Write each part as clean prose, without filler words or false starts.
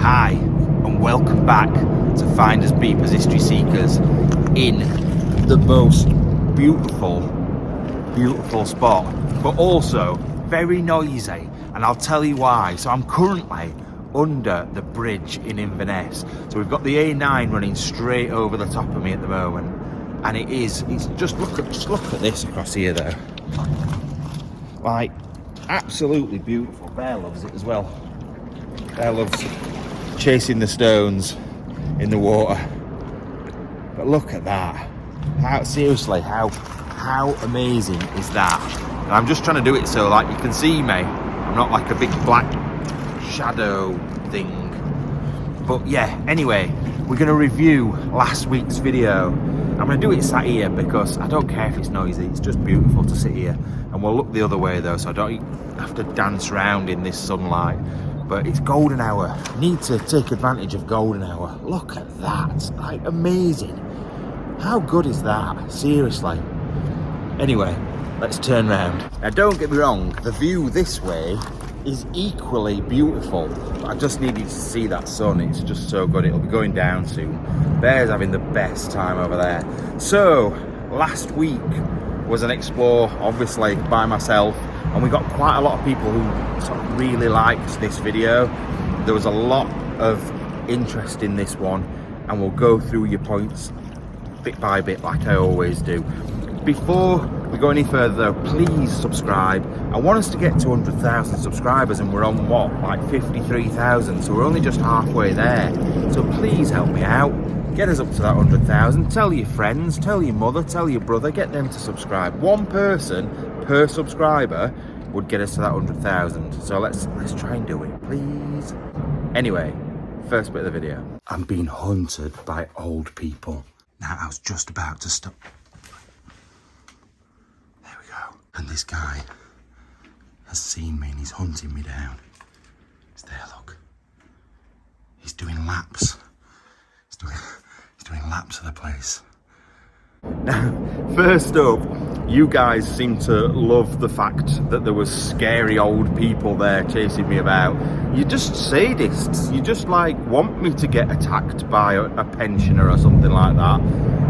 Hi, and welcome back to Finders Beepers History Seekers in the most beautiful spot, but also very noisy, and I'll tell you why. So I'm currently under the bridge in Inverness. So we've got the A9 running straight over the top of me at the moment, and it's just look at this across here though. Like, absolutely beautiful. Bear loves it as well. Bear loves chasing the stones in the water. But look at that. Seriously, how amazing is that? And I'm just trying to do it so like you can see me. I'm not like a big black shadow thing. But yeah, anyway, we're going to review last week's video. I'm going to do it sat here because I don't care if it's noisy. It's just beautiful to sit here. And we'll look the other way though, so I don't have to dance around in this sunlight. But it's golden hour. I need to take advantage of golden hour. Look at that, like amazing. How good is that? Seriously. Anyway, let's turn round. Now don't get me wrong, the view this way is equally beautiful. I just needed to see that sun. It's just so good. It'll be going down soon. Bear's having the best time over there. So, last week was an explore, obviously, by myself. And we got quite a lot of people who sort of really liked this video. There was a lot of interest in this one, and we'll go through your points bit by bit like I always do. Before we go any further, please subscribe. I want us to get to 100,000 subscribers, and we're on what, like 53,000, so we're only just halfway there. So please help me out, get us up to that 100,000. Tell your friends, tell your mother, tell your brother, get them to subscribe. One person per subscriber would get us to that 100,000. So let's try and do it, please. Anyway, first bit of the video. I'm being hunted by old people. Now I was just about to stop. There we go. And this guy has seen me and he's hunting me down. He's there, look. He's doing laps. He's doing laps of the place. Now, first up, you guys seem to love the fact that there was scary old people there chasing me about. You're just sadists. You just like want me to get attacked by a pensioner or something like that.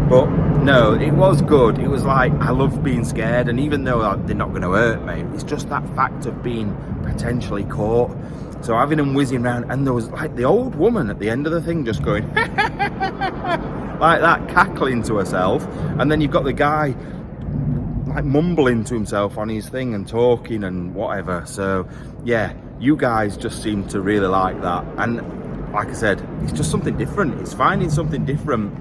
But no, it was good. It was like, I love being scared, and even though they're not going to hurt me, it's just that fact of being potentially caught. So having them whizzing around, and there was like the old woman at the end of the thing just going like that, cackling to herself, and then you've got the guy like mumbling to himself on his thing and talking and whatever. So yeah, you guys just seem to really like that, and like I said, it's just something different. It's finding something different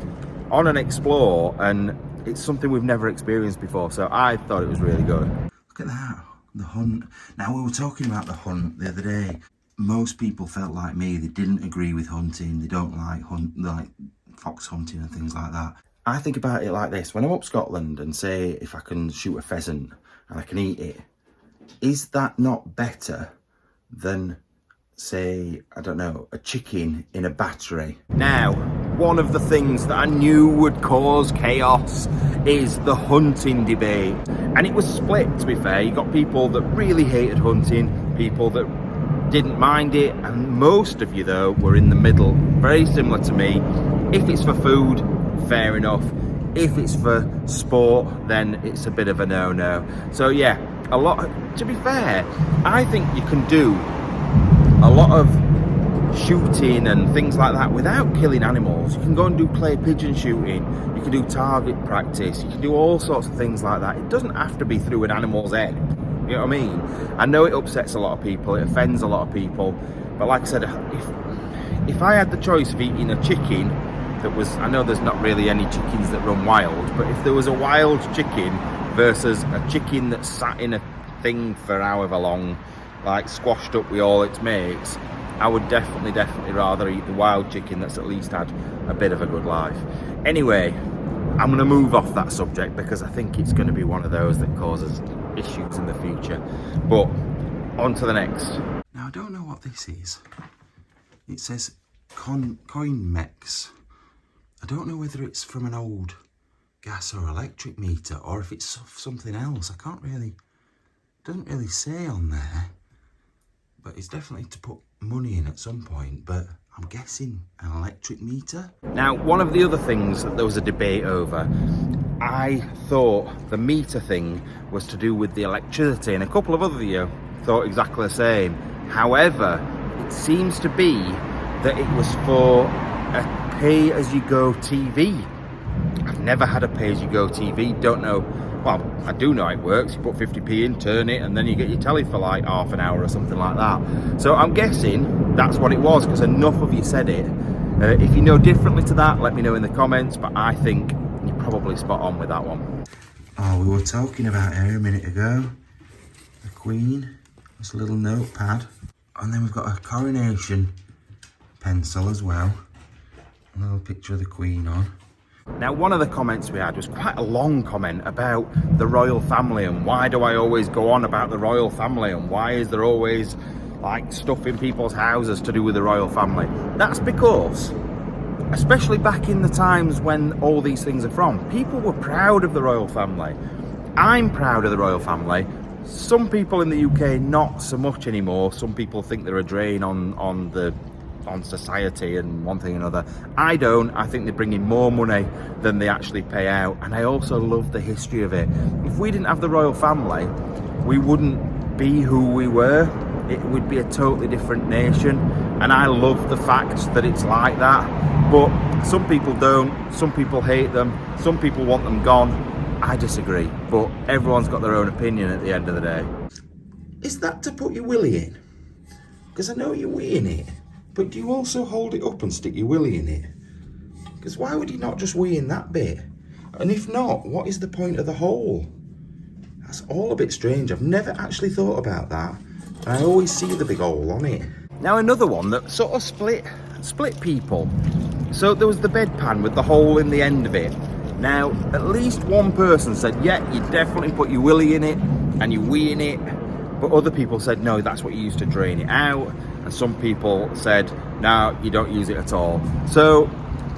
on an explore, and it's something we've never experienced before, so I thought it was really good. Look at that, the hunt. Now, we were talking about the hunt the other day. Most people felt like me. They didn't agree with hunting. They don't like fox hunting and things like that. I think about it like this. When I'm up Scotland and say if I can shoot a pheasant and I can eat it, is that not better than, say, I don't know, a chicken in a battery? Now, one of the things that I knew would cause chaos is the hunting debate. And it was split, to be fair. You got people that really hated hunting, people that didn't mind it, and most of you though were in the middle, very similar to me. If it's for food, fair enough. If it's for sport, then it's a bit of a no-no. So yeah, a lot to be fair, I think you can do a lot of shooting and things like that without killing animals. You can go and do clay pigeon shooting, you can do target practice, you can do all sorts of things like that. It doesn't have to be through an animal's head. You know what I mean? I know it upsets a lot of people, it offends a lot of people, but like I said, if I had the choice of eating a chicken that was, I know there's not really any chickens that run wild, but if there was a wild chicken versus a chicken that sat in a thing for however long, like squashed up with all its mates, I would definitely rather eat the wild chicken that's at least had a bit of a good life. Anyway, I'm going to move off that subject because I think it's going to be one of those that causes issues in the future. But on to the next. Now, I don't know what this is. It says coin mechs. I don't know whether it's from an old gas or electric meter or if it's something else. I can't really, doesn't really say on there, but it's definitely to put money in at some point. But I'm guessing an electric meter. Now, one of the other things that there was a debate over, I thought the meter thing was to do with the electricity, and a couple of other you thought exactly the same. However, it seems to be that it was for a pay-as-you-go TV. I've never had a pay-as-you-go TV, don't know. Well, I do know how it works. You put 50p in, turn it, and then you get your telly for like half an hour or something like that. So I'm guessing that's what it was, because enough of you said it. If you know differently to that, let me know in the comments, but I think you're probably spot on with that one. Oh, we were talking about her a minute ago. The Queen, this little notepad. And then we've got a coronation pencil as well. A little picture of the Queen on. Now, one of the comments we had was quite a long comment about the royal family, and why do I always go on about the royal family, and why is there always like stuff in people's houses to do with the royal family? That's because, especially back in the times when all these things are from, people were proud of the royal family. I'm proud of the royal family. Some people in the UK not so much anymore. Some people think they're a drain on society and one thing or another. I don't. I think they bring in more money than they actually pay out, and I also love the history of it. If we didn't have the royal family, we wouldn't be who we were. It would be a totally different nation, and I love the fact that it's like that. But some people don't. Some people hate them. Some people want them gone. I disagree, but everyone's got their own opinion at the end of the day. Is that to put your willy in? Because I know you're weeing it. But do you also hold it up and stick your willy in it? Because why would you not just wee in that bit? And if not, what is the point of the hole? That's all a bit strange. I've never actually thought about that. And I always see the big hole on it. Now, another one that sort of split people. So there was the bedpan with the hole in the end of it. Now, at least one person said, yeah, you definitely put your willy in it and you wee in it. But other people said, no, that's what you use to drain it out. And some people said, no, you don't use it at all. So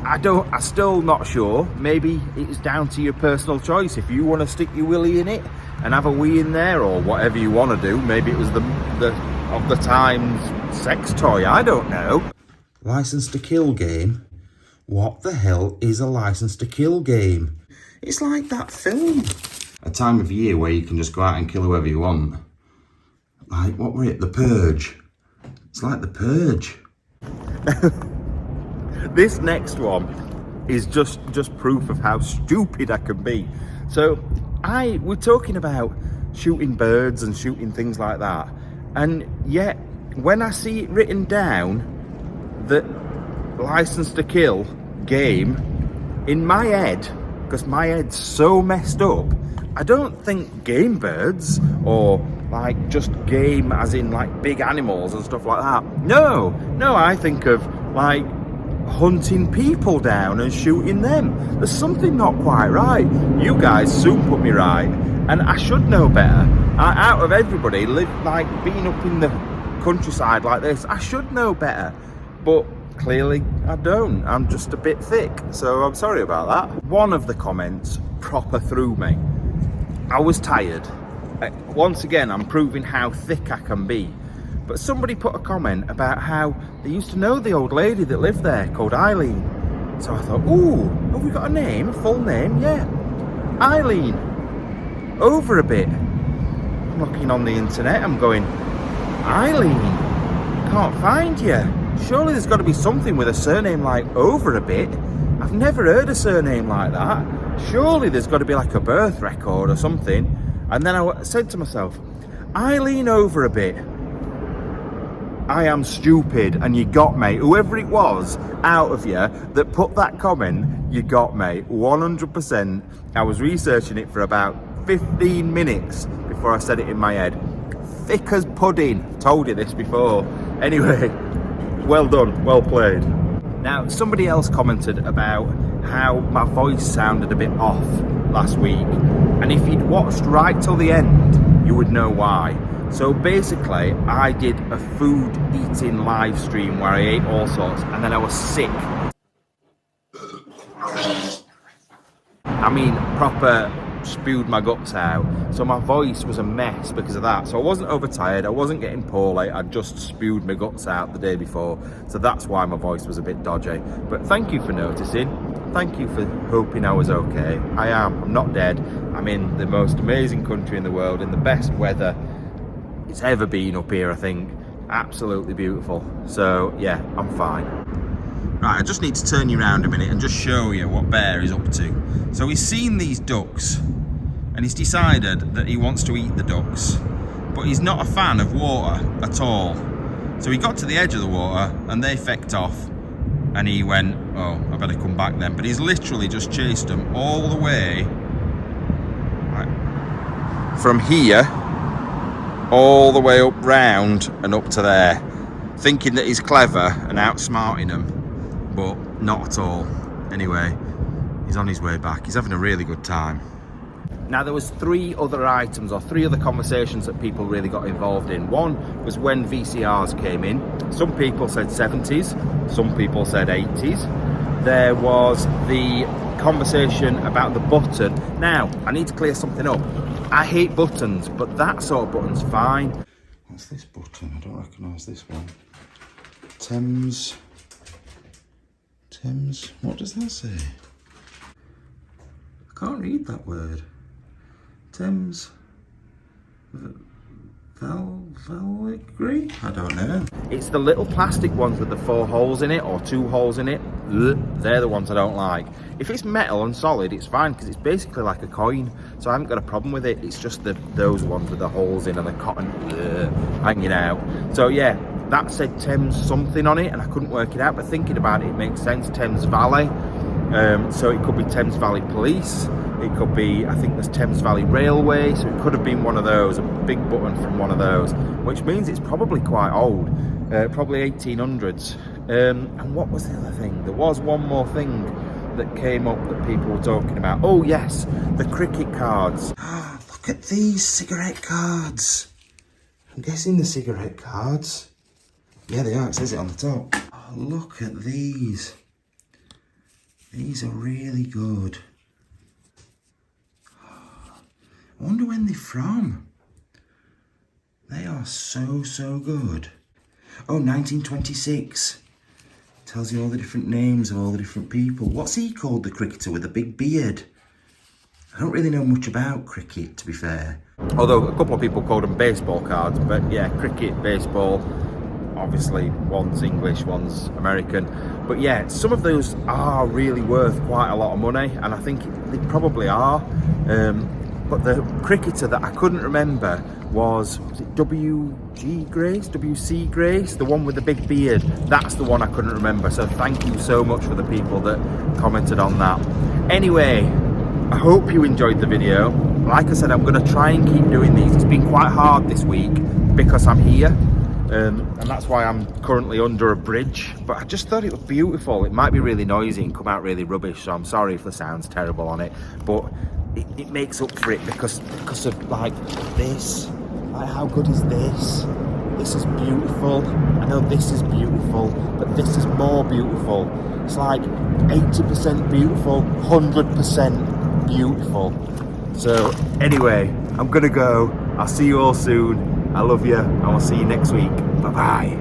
I'm still not sure. Maybe it's down to your personal choice. If you want to stick your willy in it and have a wee in there, or whatever you want to do. Maybe it was the of the times sex toy, I don't know. License to kill game? What the hell is a license to kill game? It's like that film. A time of year where you can just go out and kill whoever you want. Like, what were it? The Purge. It's like The Purge. This next one is just proof of how stupid I can be. So we're talking about shooting birds and shooting things like that, and yet when I see it written down that license to kill game, in my head, because my head's so messed up, I don't think game birds or like just game as in like big animals and stuff like that. No, I think of like hunting people down and shooting them. There's something not quite right. You guys soon put me right, and I should know better. Out of everybody, like being up in the countryside like this, I should know better. But clearly I don't. I'm just a bit thick, so I'm sorry about that. One of the comments proper threw me. I was tired. Once again, I'm proving how thick I can be. But somebody put a comment about how they used to know the old lady that lived there called Eileen. So I thought, ooh, have we got a name, a full name? Yeah, Eileen. Over a bit. I'm looking on the internet, I'm going, Eileen, can't find you. Surely there's got to be something with a surname like Over a bit. I've never heard a surname like that. Surely there's got to be like a birth record or something. And then I said to myself, Eileen Over a bit. I am stupid, and you got me. Whoever it was out of you that put that comment, you got me 100%. I was researching it for about 15 minutes before I said it in my head. Thick as pudding. Told you this before. Anyway, well done, well played. Now, somebody else commented about how my voice sounded a bit off last week, and if you'd watched right till the end, you would know why. So basically, I did a food eating live stream where I ate all sorts, and then I was sick. I mean, proper spewed my guts out. So my voice was a mess because of that. So I wasn't overtired, I wasn't getting poorly, I just spewed my guts out the day before. So that's why my voice was a bit dodgy. But thank you for noticing. Thank you for hoping I was okay. I am. I'm not dead. I'm in the most amazing country in the world, in the best weather it's ever been up here, I think. Absolutely beautiful. So yeah, I'm fine. Right, I just need to turn you around a minute and just show you what Bear is up to. So he's seen these ducks and he's decided that he wants to eat the ducks, but he's not a fan of water at all. So he got to the edge of the water and they fecked off and he went, oh, I better come back then. But he's literally just chased them all the way, right, from here all the way up round and up to there, thinking that he's clever and outsmarting them, but not at all. Anyway, he's on his way back. He's having a really good time. Now there was three other items or three other conversations that people really got involved in. One was when VCRs came in. Some people said 70s, some people said 80s. There was the conversation about the button. Now, I need to clear something up. I hate buttons, but that sort of button's fine. What's this button? I don't recognise this one. Thames, what does that say? I can't read that word. Thames, Valgry? I don't know. It's the little plastic ones with the 4 holes in it, or 2 holes in it. They're the ones I don't like. If it's metal and solid, it's fine, because it's basically like a coin, so I haven't got a problem with it. It's just those ones with the holes in and the cotton hanging out. So yeah, that said Thames something on it, and I couldn't work it out, but thinking about it, it makes sense. Thames Valley. So it could be Thames Valley Police. It could be, I think there's Thames Valley Railway, so it could have been one of those, a big button from one of those, which means it's probably quite old, probably 1800s. And what was the other thing? There was one more thing that came up that people were talking about. Oh yes, the cricket cards. Look at these cigarette cards. I'm guessing the cigarette cards. Yeah, they are, it says it on the top. Oh, look at these. These are really good. I wonder when they're from. They are so good. Oh, 1926. Tells you all the different names of all the different people. What's he called, the cricketer with the big beard? I don't really know much about cricket, to be fair. Although a couple of people called them baseball cards, but yeah, cricket, baseball, obviously one's English, one's American. But yeah, some of those are really worth quite a lot of money, and I think they probably are. But the cricketer that I couldn't remember was it WC Grace, the one with the big beard? That's the one I couldn't remember. So thank you so much for the people that commented on that. Anyway, I hope you enjoyed the video. Like I said, I'm going to try and keep doing these. It's been quite hard this week because I'm here. And that's why I'm currently under a bridge, but I just thought it was beautiful. It might be really noisy and come out really rubbish, so I'm sorry if the sound's terrible on it, but it makes up for it because of like this. Like, how good is this? This is beautiful. I know this is beautiful, but this is more beautiful. It's like 80% beautiful, 100% beautiful. So anyway, I'm gonna go. I'll see you all soon. I love you, and I'll see you next week. Bye-bye.